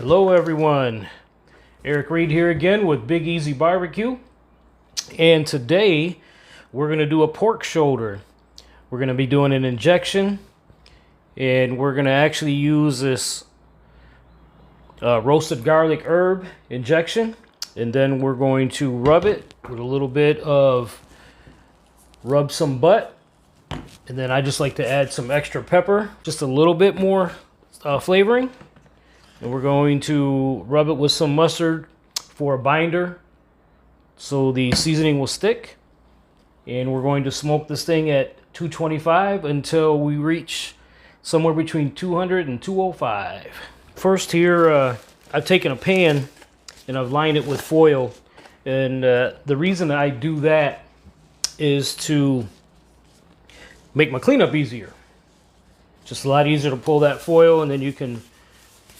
Hello everyone, Eric Reed here again with Big Easy Barbecue, and today we're going to do a pork shoulder. We're going to be doing an injection, and we're going to actually use this roasted garlic herb injection, and then we're going to rub it with a little bit of rub some butt, and then I just like to add some extra pepper, just a little bit more flavoring. And we're going to rub it with some mustard for a binder so the seasoning will stick. And we're going to smoke this thing at 225 until we reach somewhere between 200 and 205. First here, I've taken a pan and I've lined it with foil. And the reason I do that is to make my cleanup easier. Just a lot easier to pull that foil, and then you can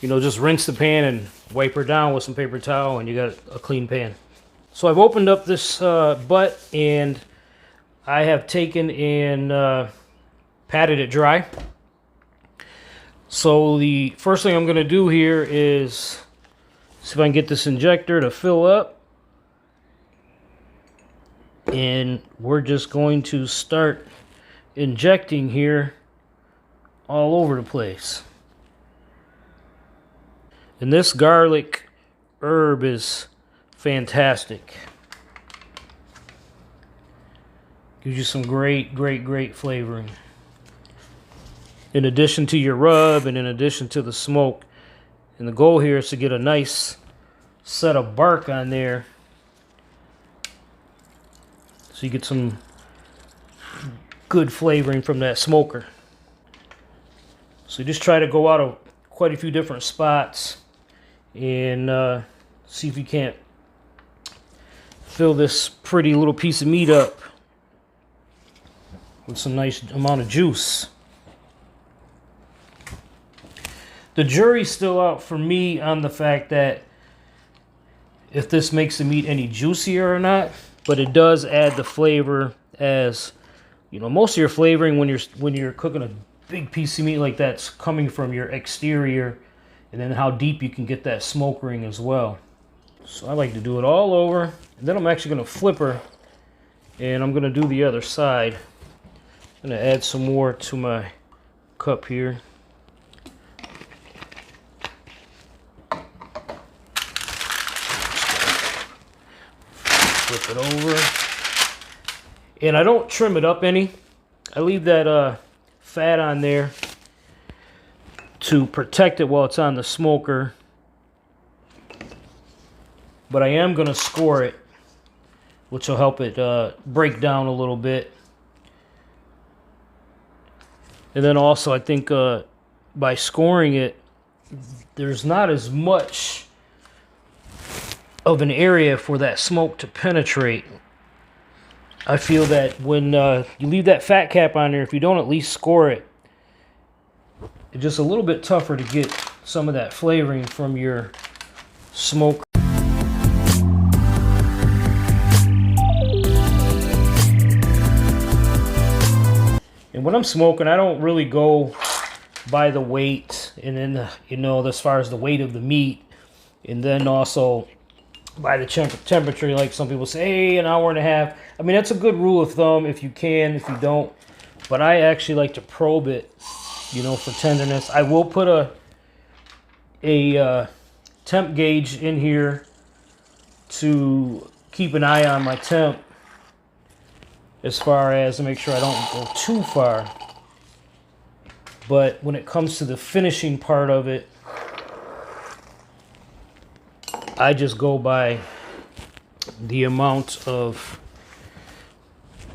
just rinse the pan and wipe her down with some paper towel, and you got a clean pan. So I've opened up this butt, and I have taken and patted it dry. So the first thing I'm going to do here is see if I can get this injector to fill up. And we're just going to start injecting here all over the place. And this garlic herb is fantastic. Gives you some great flavoring. In addition to your rub and in addition to the smoke. And the goal here is to get a nice set of bark on there, so you get some good flavoring from that smoker. So you just try to go out of quite a few different spots and see if you can't fill this pretty little piece of meat up with some nice amount of juice. The jury's still out for me on the fact that if this makes the meat any juicier or not, but it does add the flavor. As most of your flavoring when you're cooking a big piece of meat like that's coming from your exterior, and then how deep you can get that smoke ring as well. So I like to do it all over, and then I'm actually going to flip her, and I'm going to do the other side. I'm going to add some more to my cup here. Flip it over. And I don't trim it up any. I leave that fat on there to protect it while it's on the smoker. But I am going to score it, which will help it break down a little bit. And then also I think by scoring it, there's not as much of an area for that smoke to penetrate. I feel that when you leave that fat cap on there, if you don't at least score it, it's just a little bit tougher to get some of that flavoring from your smoke. And when I'm smoking, I don't really go by the weight, and then as far as the weight of the meat, and then also by the temperature, like some people say, hey, an hour and a half. I mean, that's a good rule of thumb if you can, if you don't. But I actually like to probe it, for tenderness. I will put a temp gauge in here to keep an eye on my temp, as far as to make sure I don't go too far. But when it comes to the finishing part of it, I just go by the amount of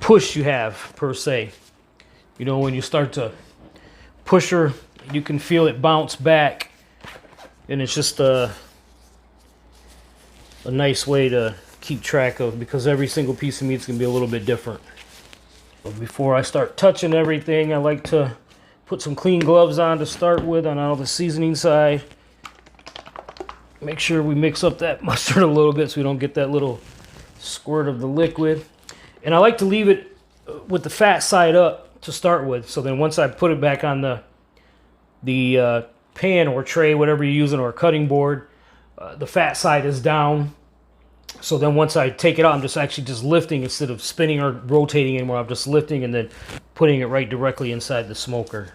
push you have, per se. When you start to push her, you can feel it bounce back, and it's just a nice way to keep track of, because every single piece of meat is going to be a little bit different. But before I start touching everything, I like to put some clean gloves on to start with on all the seasoning side. Make sure we mix up that mustard a little bit so we don't get that little squirt of the liquid. And I like to leave it with the fat side up to start with. So then once I put it back on the pan or tray, whatever you're using, or a cutting board, the fat side is down. So then once I take it out, I'm just actually just lifting instead of spinning or rotating anymore. I'm just lifting and then putting it right directly inside the smoker.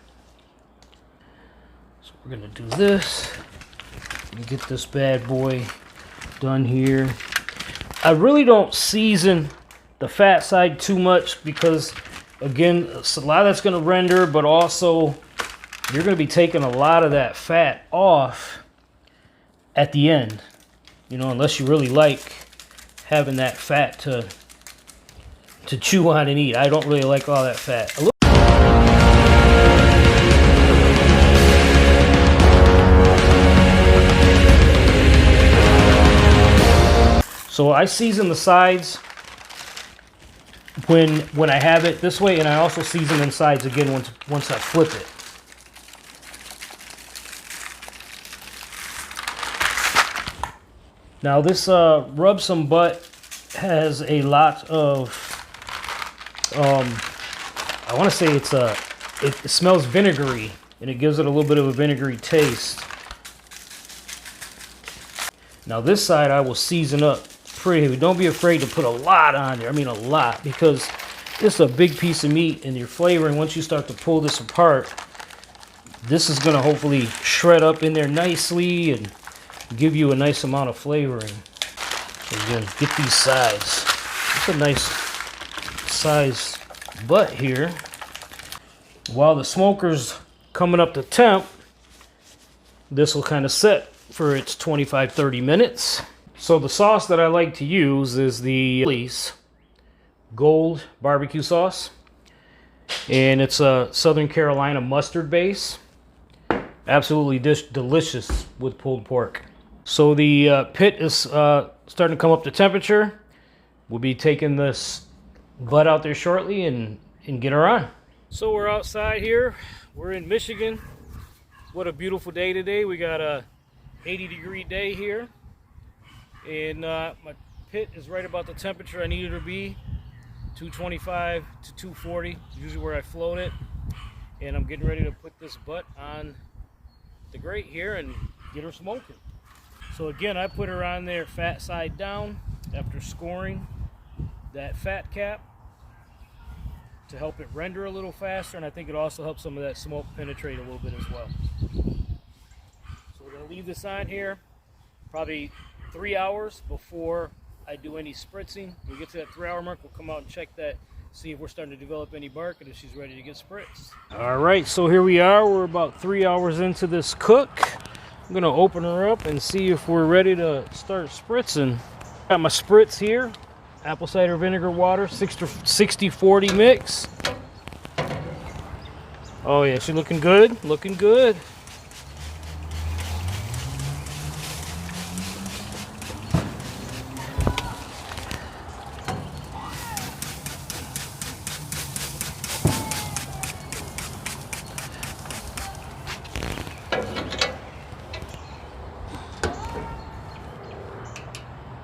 So we're gonna do this and get this bad boy done here. I really don't season the fat side too much because, again, a lot of that's gonna render, but also you're gonna be taking a lot of that fat off at the end, you know, unless you really like having that fat to chew on and eat. I don't really like all that fat. So I season the sides when I have it this way, and I also season the sides again once I flip it. Now this Rub Some Butt has a lot of, I want to say it smells vinegary, and it gives it a little bit of a vinegary taste. Now this side I will season up pretty heavy. Don't be afraid to put a lot on there. I mean a lot, because it's a big piece of meat, and your flavoring, once you start to pull this apart, this is going to hopefully shred up in there nicely and give you a nice amount of flavoring. So you're going to get these sides. It's a nice size butt here. While the smoker's coming up to temp, this will kind of set for its 25-30 minutes. So the sauce that I like to use is the Chili's Gold barbecue sauce, and it's a Southern Carolina mustard base. Absolutely delicious with pulled pork. So the pit is starting to come up to temperature. We'll be taking this butt out there shortly and get her on. So we're outside here. We're in Michigan. What a beautiful day today. We got a 80-degree day here. And my pit is right about the temperature I need it to be. 225 to 240 is usually where I float it. And I'm getting ready to put this butt on the grate here and get her smoking. So again, I put her on there fat side down after scoring that fat cap to help it render a little faster, and I think it also helps some of that smoke penetrate a little bit as well. So we're going to leave this on here probably 3 hours before I do any spritzing. When we get to that 3-hour mark, we'll come out and check that, see if we're starting to develop any bark and if she's ready to get spritzed. All right, so here we are. We're about 3 hours into this cook. I'm gonna open her up and see if we're ready to start spritzing. Got my spritz here, apple cider vinegar water, 60-40 mix. Oh yeah, she's looking good, looking good.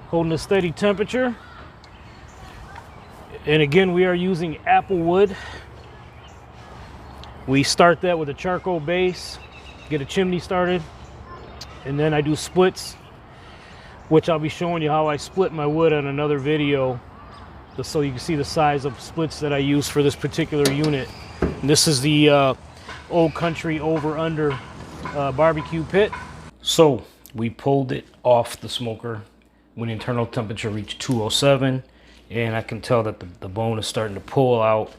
Holding a steady temperature. And again, we are using apple wood. We start that with a charcoal base, get a chimney started, and then I do splits, which I'll be showing you how I split my wood on another video, just so you can see the size of splits that I use for this particular unit. And this is the Old Country Over Under barbecue pit. So we pulled it off the smoker when internal temperature reached 207, and I can tell that the bone is starting to pull out.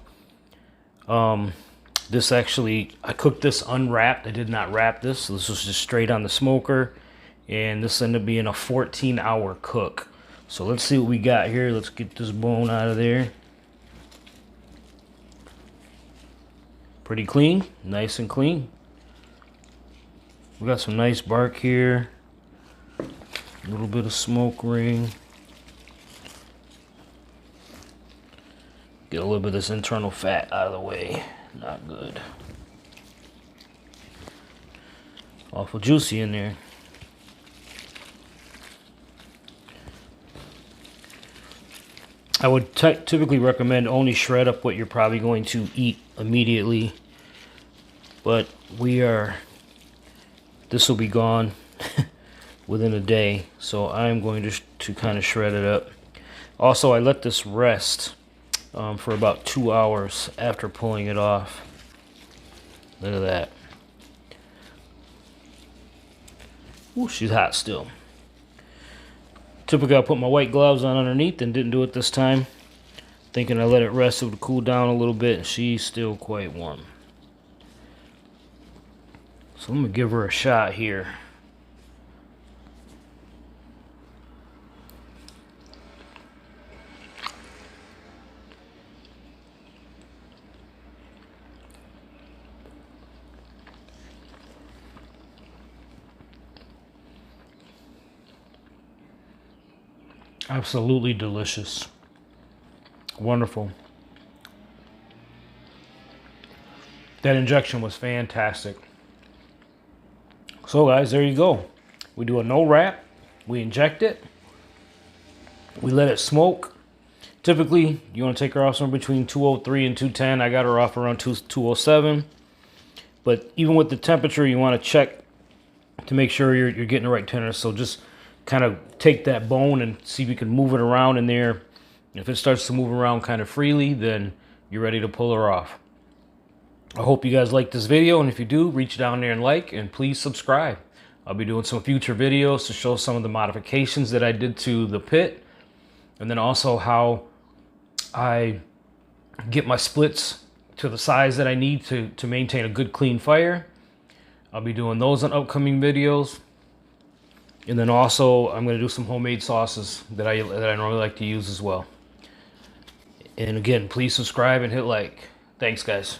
This actually, I cooked this unwrapped. I did not wrap this, so this was just straight on the smoker, and this ended up being a 14-hour cook. So let's see what we got here. Let's get this bone out of there. Pretty clean, nice and clean. We got some nice bark here. A little bit of smoke ring. Get a little bit of this internal fat out of the way. Not good. Awful juicy in there. I would typically recommend only shred up what you're probably going to eat immediately. But we are This will be gone within a day, so I'm going to kind of shred it up. Also, I let this rest for about 2 hours after pulling it off. Look at that. Ooh, she's hot still. Typically, I put my white gloves on underneath and didn't do it this time. Thinking I let it rest, it would cool down a little bit, and she's still quite warm. So I'm going to give her a shot here. Absolutely delicious. Wonderful. That injection was fantastic. So guys, there you go. We do a no wrap. We inject it. We let it smoke. Typically, you want to take her off somewhere between 203 and 210. I got her off around 207. But even with the temperature, you want to check to make sure you're getting the right tenderness. So just kind of take that bone and see if you can move it around in there. If it starts to move around kind of freely, then you're ready to pull her off. I hope you guys like this video, and if you do, reach down there and like, and please subscribe. I'll be doing some future videos to show some of the modifications that I did to the pit, and then also how I get my splits to the size that I need to maintain a good clean fire. I'll be doing those on upcoming videos. And then also, I'm going to do some homemade sauces that I normally like to use as well. And again, please subscribe and hit like. Thanks, guys.